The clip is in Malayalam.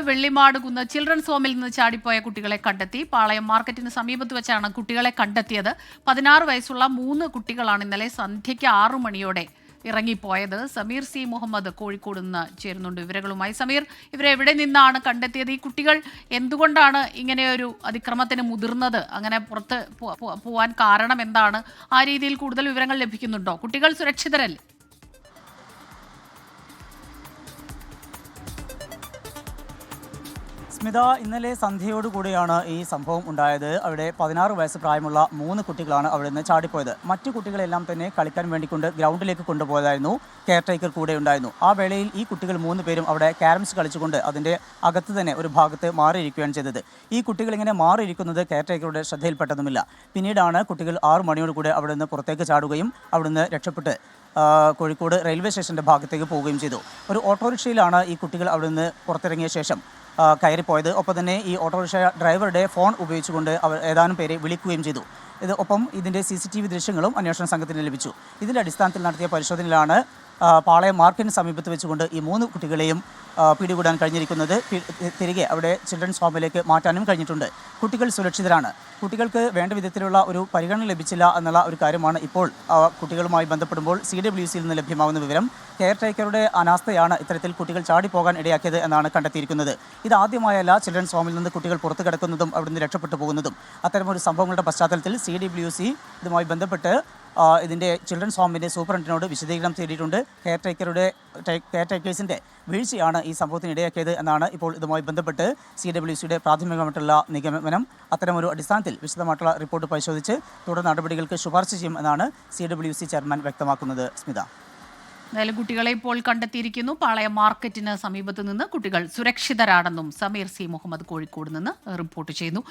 വെള്ളിമാട് കുന്ന് ചിൽഡ്രൻസ് ഹോമിൽ നിന്ന് ചാടിപ്പോയ കുട്ടികളെ കണ്ടെത്തി. പാളയം മാർക്കറ്റിന് സമീപത്ത് വെച്ചാണ് കുട്ടികളെ കണ്ടെത്തിയത്. 16 വയസ്സുള്ള 3 കുട്ടികളാണ് ഇന്നലെ സന്ധ്യയ്ക്ക് 6 മണിയോടെ ഇറങ്ങിപ്പോയത്. സമീർ സി മുഹമ്മദ് കോഴിക്കോട് നിന്ന് ചേരുന്നുണ്ട് വിവരങ്ങളുമായി. സമീർ, ഇവരെ എവിടെ നിന്നാണ് കണ്ടെത്തിയത്? ഈ കുട്ടികൾ എന്തുകൊണ്ടാണ് ഇങ്ങനെയൊരു അതിക്രമത്തിന് മുതിർന്നത്? അങ്ങനെ പുറത്ത് പോവാൻ കാരണം എന്താണ്? ആ രീതിയിൽ കൂടുതൽ വിവരങ്ങൾ ലഭിക്കുന്നുണ്ടോ? കുട്ടികൾ സുരക്ഷിതരല്ലേ? സ്മിത, ഇന്നലെ സന്ധ്യയോടുകൂടിയാണ് ഈ സംഭവം ഉണ്ടായത്. അവിടെ 16 വയസ്സ് പ്രായമുള്ള 3 കുട്ടികളാണ് അവിടെ നിന്ന് ചാടിപ്പോയത്. മറ്റു കുട്ടികളെല്ലാം തന്നെ കളിക്കാൻ വേണ്ടിക്കൊണ്ട് ഗ്രൗണ്ടിലേക്ക് കൊണ്ടുപോയതായിരുന്നു. കെയർ ടേക്കർ കൂടെ ഉണ്ടായിരുന്നു. ആ വേളയിൽ ഈ കുട്ടികൾ 3 പേരും അവിടെ ക്യാരംസ് കളിച്ചുകൊണ്ട് അതിൻ്റെ അകത്ത് തന്നെ ഒരു ഭാഗത്ത് മാറിയിരിക്കുകയാണ് ചെയ്തത്. ഈ കുട്ടികൾ ഇങ്ങനെ മാറിയിരിക്കുന്നത് കെയർ ടേക്കറുടെ ശ്രദ്ധയിൽപ്പെട്ടതുമില്ല. പിന്നീടാണ് കുട്ടികൾ 6 മണിയോടുകൂടെ അവിടെ നിന്ന് പുറത്തേക്ക് ചാടുകയും അവിടുന്ന് രക്ഷപ്പെട്ട് കോഴിക്കോട് റെയിൽവേ സ്റ്റേഷൻ്റെ ഭാഗത്തേക്ക് പോവുകയും ചെയ്തു. ഒരു ഓട്ടോറിക്ഷയിലാണ് ഈ കുട്ടികൾ അവിടെ നിന്ന് പുറത്തിറങ്ങിയ ശേഷം കയറിപ്പോയത്. ഒപ്പം തന്നെ ഈ ഓട്ടോറിക്ഷ ഡ്രൈവറുടെ ഫോൺ ഉപയോഗിച്ചുകൊണ്ട് അവർ ഏതാനും പേരെ വിളിക്കുകയും ചെയ്തു. ഒപ്പം ഇതിൻ്റെ CCTV ദൃശ്യങ്ങളും അന്വേഷണ സംഘത്തിന് ലഭിച്ചു. ഇതിൻ്റെ അടിസ്ഥാനത്തിൽ നടത്തിയ പരിശോധനയിലാണ് പാളയം മാർക്കറ്റിന് സമീപത്ത് വെച്ചുകൊണ്ട് ഈ 3 കുട്ടികളെയും പിടികൂടാൻ കഴിഞ്ഞിരിക്കുന്നത്. തിരികെ അവിടെ ചിൽഡ്രൻസ് ഹോമിലേക്ക് മാറ്റാനും കഴിഞ്ഞിട്ടുണ്ട്. കുട്ടികൾ സുരക്ഷിതരാണ്. കുട്ടികൾക്ക് വേണ്ട വിധത്തിലുള്ള ഒരു പരിഗണന ലഭിച്ചില്ല എന്നുള്ള ഒരു കാര്യമാണ് ഇപ്പോൾ കുട്ടികളുമായി ബന്ധപ്പെടുമ്പോൾ CWCയിൽ നിന്ന് ലഭ്യമാകുന്ന വിവരം. കെയർ ടേക്കറുടെ അനാസ്ഥയാണ് ഇത്തരത്തിൽ കുട്ടികൾ ചാടിപ്പോകാൻ ഇടയാക്കിയത് എന്നാണ് കണ്ടെത്തിയിരിക്കുന്നത്. ഇതാദ്യമായല്ല ചിൽഡ്രൻസ് ഹോമിൽ നിന്ന് കുട്ടികൾ പുറത്തു കിടക്കുന്നതും അവിടുന്ന് രക്ഷപ്പെട്ടു പോകുന്നതും. അത്തരമൊരു സംഭവങ്ങളുടെ പശ്ചാത്തലത്തിൽ CWC ഇതുമായി ബന്ധപ്പെട്ട് ഇതിൻ്റെ ചിൽഡ്രൻസ് ഹോമിൻ്റെ സൂപ്രണ്ടിനോട് വിശദീകരണം തേടിയിട്ടുണ്ട്. കെയർ ടേക്കേഴ്സിൻ്റെ വീഴ്ചയാണ് ഈ സംഭവത്തിന് ഇടയാക്കിയത് എന്നാണ് ഇപ്പോൾ ഇതുമായി ബന്ധപ്പെട്ട് CWCയുടെ പ്രാഥമികമായിട്ടുള്ള നിഗമനം. അത്തരമൊരു അടിസ്ഥാനത്തിൽ വിശദമായിട്ടുള്ള റിപ്പോർട്ട് പരിശോധിച്ച് തുടർ നടപടികൾക്ക് ശുപാർശ ചെയ്യും എന്നാണ് CWC ചെയർമാൻ വ്യക്തമാക്കുന്നത്. സ്മിത, എന്തായാലും കുട്ടികളെ ഇപ്പോൾ കണ്ടെത്തിയിരിക്കുന്നു. പാളയം മാർക്കറ്റിന് സമീപത്ത് നിന്ന് കുട്ടികൾ സുരക്ഷിതരാണെന്നും സമീർ സി മുഹമ്മദ് കോഴിക്കോട് നിന്ന് റിപ്പോർട്ട് ചെയ്യുന്നു.